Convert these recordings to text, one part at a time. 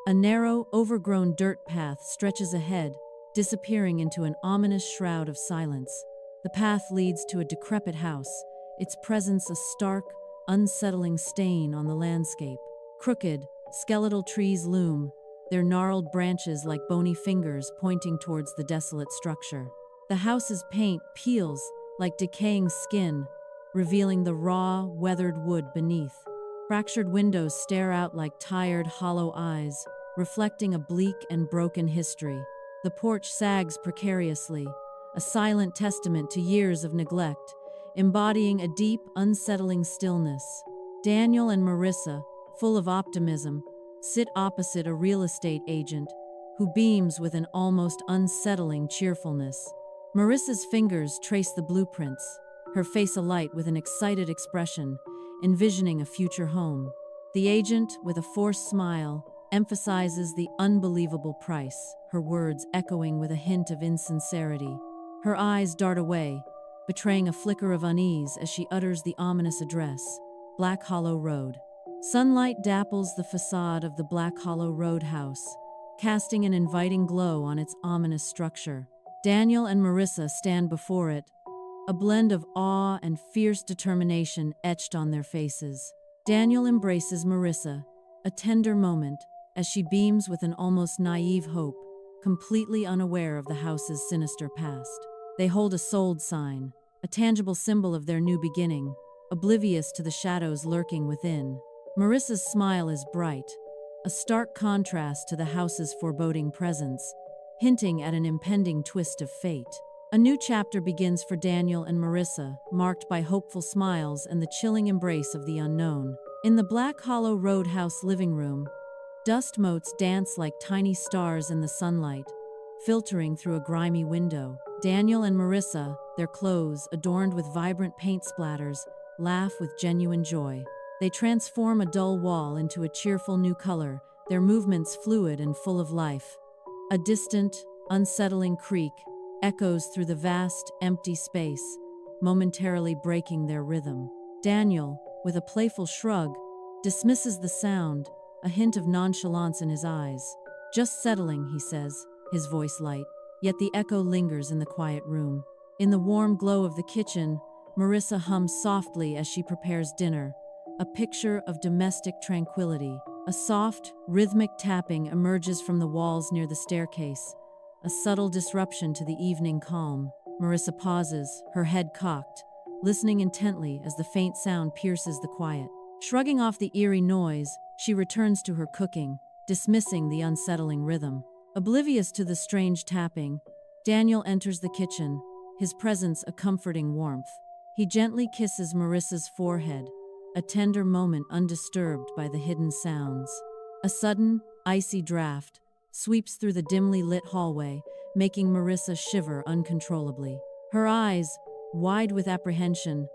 A narrow, overgrown dirt path stretches ahead, disappearing into an ominous shroud of silence. The path leads to a decrepit house, its presence a stark, unsettling stain on the landscape. Crooked, skeletal trees loom, their gnarled branches like bony fingers pointing towards the desolate structure. The house's paint peels like decaying skin, revealing the raw, weathered wood beneath. Fractured windows stare out like tired, hollow eyes, reflecting a bleak and broken history. The porch sags precariously, a silent testament to years of neglect, embodying a deep, unsettling stillness. Daniel and Marissa, full of optimism, sit opposite a real estate agent who beams with an almost unsettling cheerfulness. Marissa's fingers trace the blueprints, her face alight with an excited expression, envisioning a future home. The agent, with a forced smile, emphasizes the unbelievable price, her words echoing with a hint of insincerity. Her eyes dart away, betraying a flicker of unease as she utters the ominous address, Black Hollow Road. Sunlight dapples the facade of the Black Hollow Road house, casting an inviting glow on its ominous structure. Daniel and Marissa stand before it, a blend of awe and fierce determination etched on their faces. Daniel embraces Marissa, a tender moment, as she beams with an almost naive hope, completely unaware of the house's sinister past. They hold a sold sign, a tangible symbol of their new beginning, oblivious to the shadows lurking within. Marissa's smile is bright, a stark contrast to the house's foreboding presence, hinting at an impending twist of fate. A new chapter begins for Daniel and Marissa, marked by hopeful smiles and the chilling embrace of the unknown. In the Black Hollow Roadhouse living room, dust motes dance like tiny stars in the sunlight, filtering through a grimy window. Daniel and Marissa, their clothes adorned with vibrant paint splatters, laugh with genuine joy. They transform a dull wall into a cheerful new color, their movements fluid and full of life. A distant, unsettling creak echoes through the vast, empty space, momentarily breaking their rhythm. Daniel, with a playful shrug, dismisses the sound, a hint of nonchalance in his eyes. "Just settling," he says, his voice light, yet the echo lingers in the quiet room. In the warm glow of the kitchen, Marissa hums softly as she prepares dinner, a picture of domestic tranquility. A soft, rhythmic tapping emerges from the walls near the staircase, a subtle disruption to the evening calm. Marissa pauses, her head cocked, listening intently as the faint sound pierces the quiet. Shrugging off the eerie noise, she returns to her cooking, dismissing the unsettling rhythm. Oblivious to the strange tapping, Daniel enters the kitchen, his presence a comforting warmth. He gently kisses Marissa's forehead, a tender moment undisturbed by the hidden sounds. A sudden, icy draft sweeps through the dimly lit hallway, making Marissa shiver uncontrollably. Her eyes, wide with apprehension,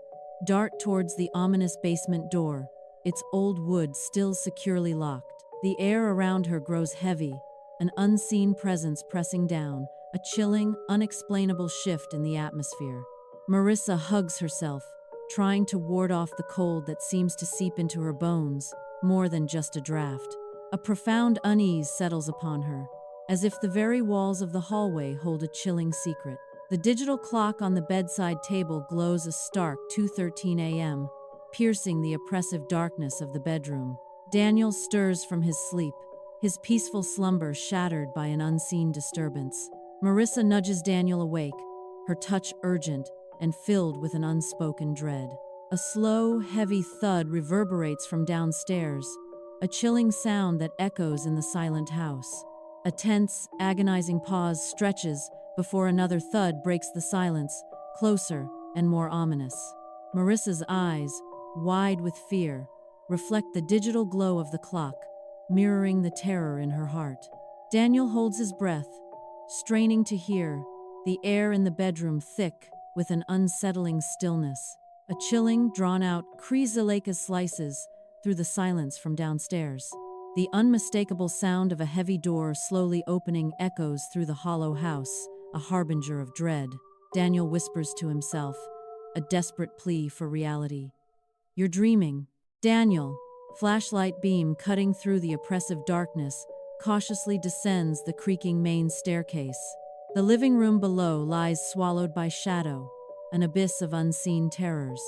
dart towards the ominous basement door, its old wood still securely locked. The air around her grows heavy, an unseen presence pressing down, a chilling, unexplainable shift in the atmosphere. Marissa hugs herself, trying to ward off the cold that seems to seep into her bones, more than just a draft. A profound unease settles upon her, as if the very walls of the hallway hold a chilling secret. The digital clock on the bedside table glows a stark 2:13 a.m., piercing the oppressive darkness of the bedroom. Daniel stirs from his sleep, his peaceful slumber shattered by an unseen disturbance. Marissa nudges Daniel awake, her touch urgent and filled with an unspoken dread. A slow, heavy thud reverberates from downstairs, a chilling sound that echoes in the silent house. A tense, agonizing pause stretches before another thud breaks the silence, closer and more ominous. Marissa's eyes, wide with fear, reflect the digital glow of the clock, mirroring the terror in her heart. Daniel holds his breath, straining to hear, the air in the bedroom thick with an unsettling stillness. A chilling, drawn-out escalate slices through the silence from downstairs. The unmistakable sound of a heavy door slowly opening echoes through the hollow house, a harbinger of dread. Daniel whispers to himself, a desperate plea for reality. "You're dreaming." Daniel, flashlight beam cutting through the oppressive darkness, cautiously descends the creaking main staircase. The living room below lies swallowed by shadow, an abyss of unseen terrors.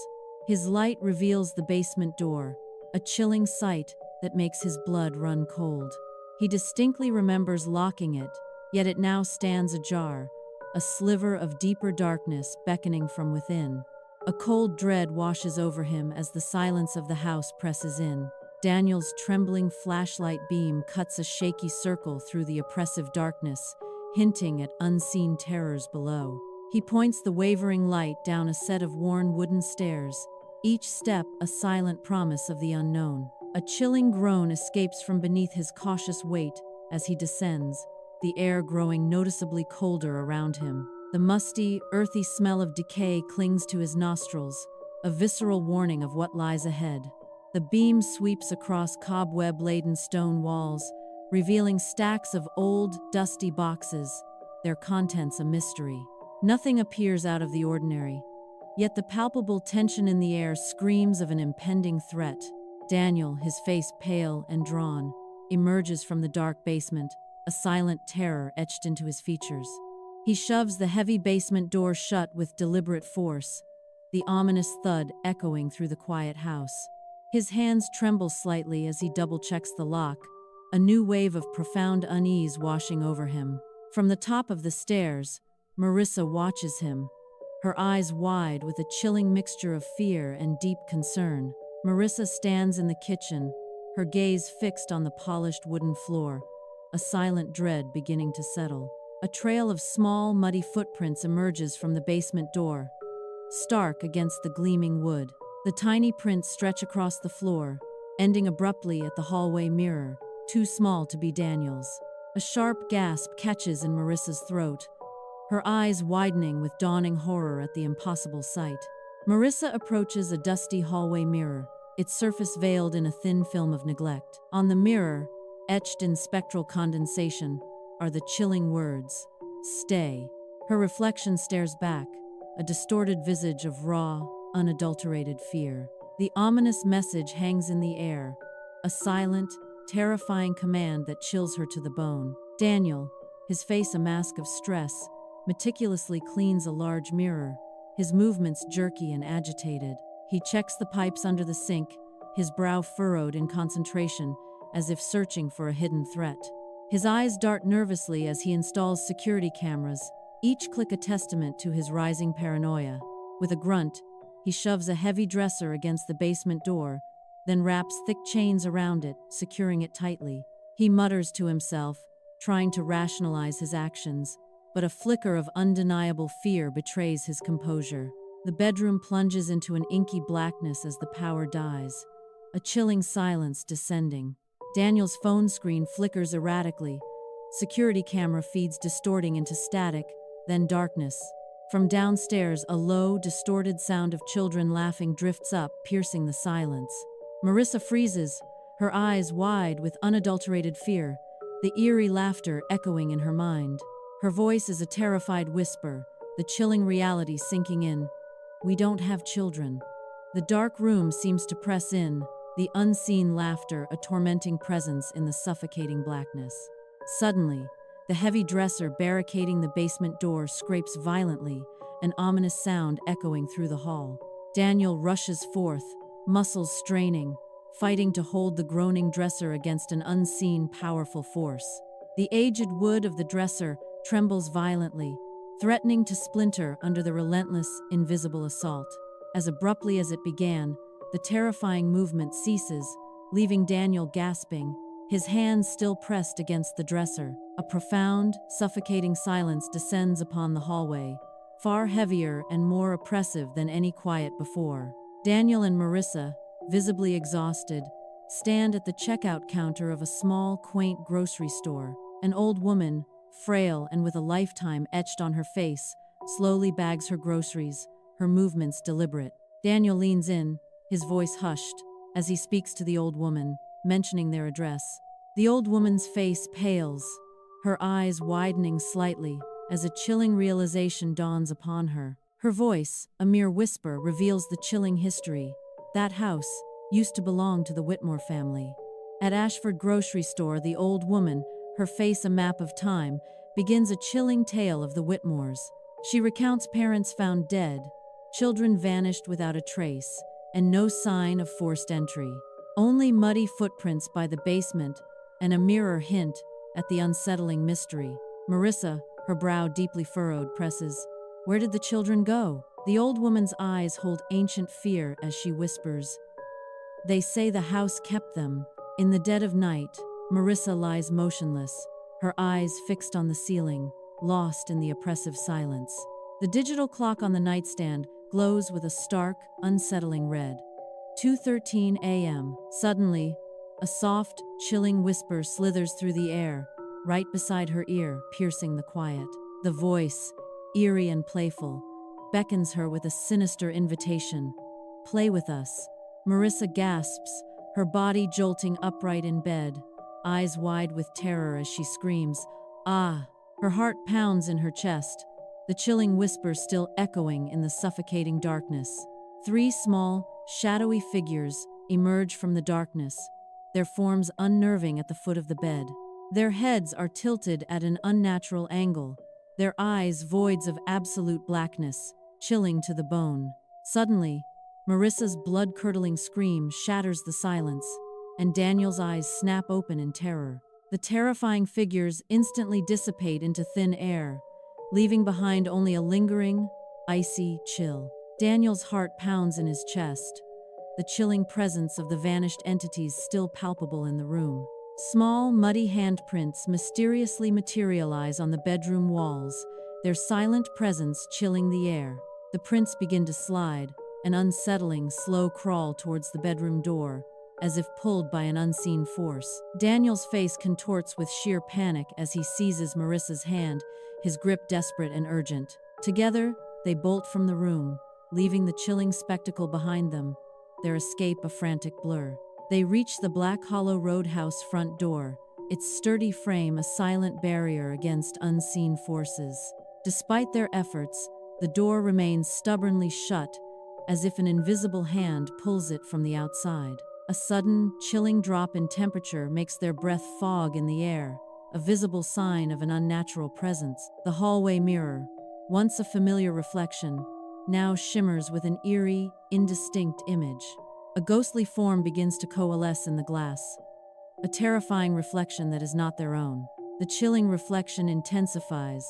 His light reveals the basement door, a chilling sight that makes his blood run cold. He distinctly remembers locking it, yet it now stands ajar, a sliver of deeper darkness beckoning from within. A cold dread washes over him as the silence of the house presses in. Daniel's trembling flashlight beam cuts a shaky circle through the oppressive darkness, hinting at unseen terrors below. He points the wavering light down a set of worn wooden stairs, each step a silent promise of the unknown. A chilling groan escapes from beneath his cautious weight as he descends, the air growing noticeably colder around him. The musty, earthy smell of decay clings to his nostrils, a visceral warning of what lies ahead. The beam sweeps across cobweb-laden stone walls, revealing stacks of old, dusty boxes, their contents a mystery. Nothing appears out of the ordinary, yet the palpable tension in the air screams of an impending threat. Daniel, his face pale and drawn, emerges from the dark basement, a silent terror etched into his features. He shoves the heavy basement door shut with deliberate force, the ominous thud echoing through the quiet house. His hands tremble slightly as he double-checks the lock, a new wave of profound unease washing over him. From the top of the stairs, Marissa watches him, her eyes wide with a chilling mixture of fear and deep concern. Marissa stands in the kitchen, her gaze fixed on the polished wooden floor, a silent dread beginning to settle. A trail of small, muddy footprints emerges from the basement door, stark against the gleaming wood. The tiny prints stretch across the floor, ending abruptly at the hallway mirror, too small to be Daniel's. A sharp gasp catches in Marissa's throat, her eyes widening with dawning horror at the impossible sight. Marissa approaches a dusty hallway mirror, its surface veiled in a thin film of neglect. On the mirror, etched in spectral condensation, are the chilling words, "Stay." Her reflection stares back, a distorted visage of raw, unadulterated fear. The ominous message hangs in the air, a silent, terrifying command that chills her to the bone. Daniel, his face a mask of stress, meticulously cleans a large mirror, his movements jerky and agitated. He checks the pipes under the sink, his brow furrowed in concentration, as if searching for a hidden threat. His eyes dart nervously as he installs security cameras, each click a testament to his rising paranoia. With a grunt, he shoves a heavy dresser against the basement door, then wraps thick chains around it, securing it tightly. He mutters to himself, trying to rationalize his actions, but a flicker of undeniable fear betrays his composure. The bedroom plunges into an inky blackness as the power dies, a chilling silence descending. Daniel's phone screen flickers erratically, security camera feeds distorting into static, then darkness. From downstairs, a low, distorted sound of children laughing drifts up, piercing the silence. Marissa freezes, her eyes wide with unadulterated fear, the eerie laughter echoing in her mind. Her voice is a terrified whisper, the chilling reality sinking in. "We don't have children." The dark room seems to press in, the unseen laughter a tormenting presence in the suffocating blackness. Suddenly, the heavy dresser barricading the basement door scrapes violently, an ominous sound echoing through the hall. Daniel rushes forth, muscles straining, fighting to hold the groaning dresser against an unseen, powerful force. The aged wood of the dresser trembles violently, threatening to splinter under the relentless, invisible assault. As abruptly as it began, the terrifying movement ceases, leaving Daniel gasping, his hands still pressed against the dresser. A profound, suffocating silence descends upon the hallway, far heavier and more oppressive than any quiet before. Daniel and Marissa, visibly exhausted, stand at the checkout counter of a small, quaint grocery store. An old woman, frail and with a lifetime etched on her face, slowly bags her groceries, her movements deliberate. Daniel leans in, his voice hushed, as he speaks to the old woman, mentioning their address. The old woman's face pales, her eyes widening slightly as a chilling realization dawns upon her. Her voice, a mere whisper, reveals the chilling history. That house used to belong to the Whitmore family. At Ashford grocery store, the old woman, her face a map of time, begins a chilling tale of the Whitmores. She recounts parents found dead, children vanished without a trace, and no sign of forced entry. Only muddy footprints by the basement and a mirror hint at the unsettling mystery. Marissa, her brow deeply furrowed, presses, "Where did the children go?" The old woman's eyes hold ancient fear as she whispers, "They say the house kept them." In the dead of night, Marissa lies motionless, her eyes fixed on the ceiling, lost in the oppressive silence. The digital clock on the nightstand glows with a stark, unsettling red. 2:13 a.m. Suddenly, a soft, chilling whisper slithers through the air, right beside her ear, piercing the quiet. The voice, eerie and playful, beckons her with a sinister invitation. "Play with us." Marissa gasps, her body jolting upright in bed, eyes wide with terror as she screams, "Ah!" Her heart pounds in her chest, the chilling whisper still echoing in the suffocating darkness. Three small, shadowy figures emerge from the darkness, their forms unnerving at the foot of the bed. Their heads are tilted at an unnatural angle, their eyes voids of absolute blackness, chilling to the bone. Suddenly, Marissa's blood-curdling scream shatters the silence, and Daniel's eyes snap open in terror. The terrifying figures instantly dissipate into thin air, leaving behind only a lingering, icy chill. Daniel's heart pounds in his chest, the chilling presence of the vanished entities still palpable in the room. Small, muddy handprints mysteriously materialize on the bedroom walls, their silent presence chilling the air. The prints begin to slide, an unsettling, slow crawl towards the bedroom door, as if pulled by an unseen force. Daniel's face contorts with sheer panic as he seizes Marissa's hand, his grip desperate and urgent. Together, they bolt from the room, leaving the chilling spectacle behind them, their escape a frantic blur. They reach the Black Hollow Roadhouse front door, its sturdy frame a silent barrier against unseen forces. Despite their efforts, the door remains stubbornly shut, as if an invisible hand pulls it from the outside. A sudden, chilling drop in temperature makes their breath fog in the air, a visible sign of an unnatural presence. The hallway mirror, once a familiar reflection, now shimmers with an eerie, indistinct image. A ghostly form begins to coalesce in the glass, a terrifying reflection that is not their own. The chilling reflection intensifies,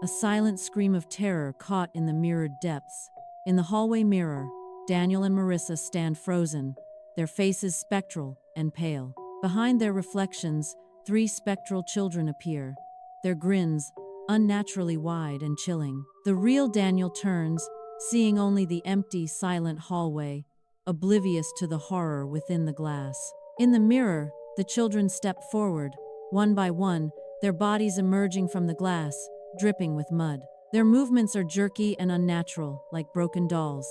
a silent scream of terror caught in the mirrored depths. In the hallway mirror, Daniel and Marissa stand frozen, their faces spectral and pale. Behind their reflections, three spectral children appear, their grins unnaturally wide and chilling. The real Daniel turns, seeing only the empty, silent hallway, oblivious to the horror within the glass. In the mirror, the children step forward, one by one, their bodies emerging from the glass, dripping with mud. Their movements are jerky and unnatural, like broken dolls,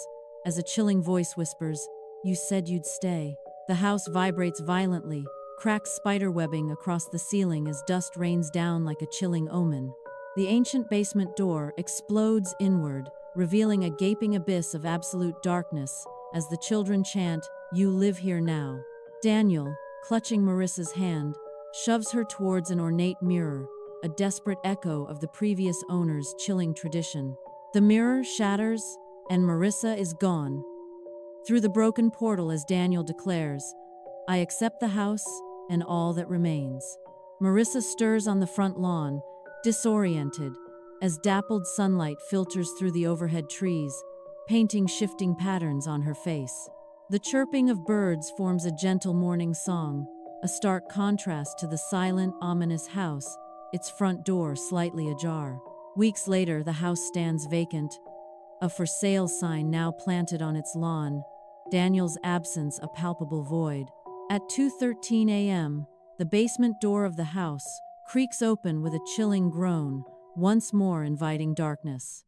as a chilling voice whispers, "You said you'd stay." The house vibrates violently, cracks spiderwebbing across the ceiling as dust rains down like a chilling omen. The ancient basement door explodes inward, revealing a gaping abyss of absolute darkness as the children chant, "You live here now." Daniel, clutching Marissa's hand, shoves her towards an ornate mirror, a desperate echo of the previous owner's chilling tradition. The mirror shatters, and Marissa is gone. Through the broken portal as Daniel declares, "I accept the house and all that remains." Marissa stirs on the front lawn, disoriented, as dappled sunlight filters through the overhead trees, painting shifting patterns on her face. The chirping of birds forms a gentle morning song, a stark contrast to the silent, ominous house, its front door slightly ajar. Weeks later, the house stands vacant, a for sale sign now planted on its lawn, Daniel's absence a palpable void. At 2:13 a.m., the basement door of the house creaks open with a chilling groan, once more inviting darkness.